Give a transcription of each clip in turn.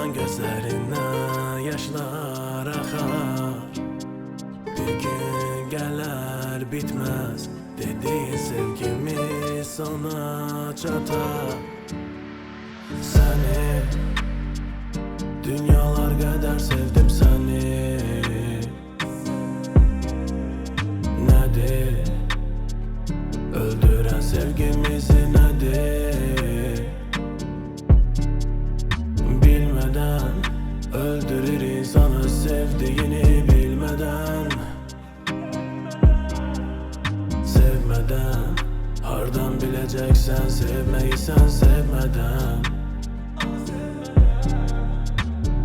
bakan gözlerinden yaşlar akar. Bir gün gelir bitmez dediğin sevgimiz sona çatar. Seni dünyalar kadar sevdim seni. Nedir öldüren sevgimizi, nedir? Bilmeden öldürür insanı sevdiğini bilmeden. Sevmeden hardan bileceksen sevmeyi sen sevmeden.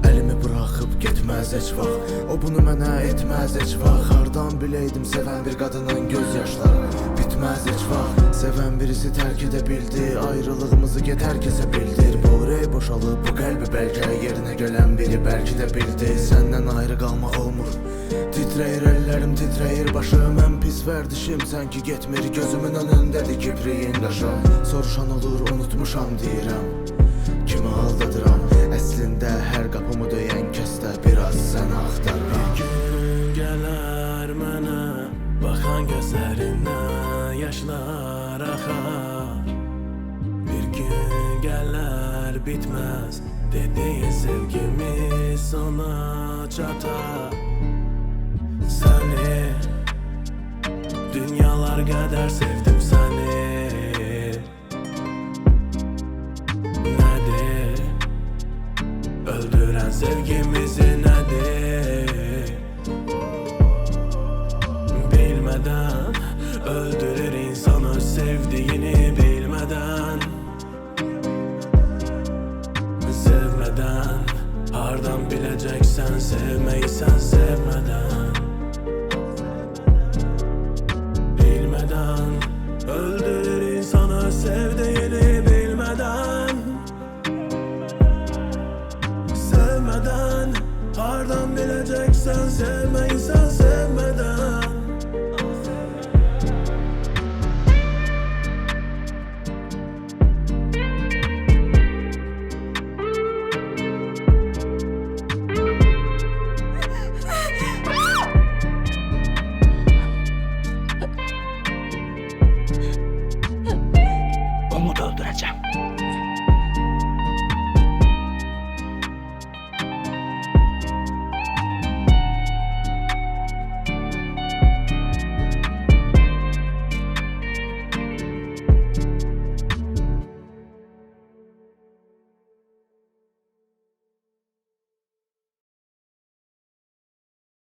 Elimi bırakıp gitmez heç vaxt, o bunu mənə etməz heç vaxt. Hardan biləydim sevən bir qadının göz yaşları bitməz heç vaxt. Sevən birisi tərk edə bildi, ayrılığımızı get hər kəsə bildir. Bu ürək boşalıb, bu qəlbi bəlkə yerinə gələn biri bəlkə də bildi. Səndən ayrı qalmaq olmur, titrəyir əllərim, titrəyir başım. Ən pis vərdişim sən ki getmir, gözümün önündədir kipriyin qaşım. Soruşan olur unutmuşam deyirəm, kimi aldadıram. Əslində hər qapımı döyən kəsdə biraz sən axtarıram. Bir gün gələr mənə bakan gözlerinden yaşlar akar. Bir gün gələr bitmez dediğin sevgimiz sona çatar. Seni dünyalar kadar sevdim seni. Nedir öldüren sevgimizi, nedir? Bilmeden öldürür insanı sevdiğini bilmeden. Sevmeden hardan bileceksen sevmeyi sen sevmeden. Bilmeden öldürür insanı sevdiğini bilmeden. Sevmeden hardan bileceksen sevmeyi sen sevmeden. Onu da öldüreceğim.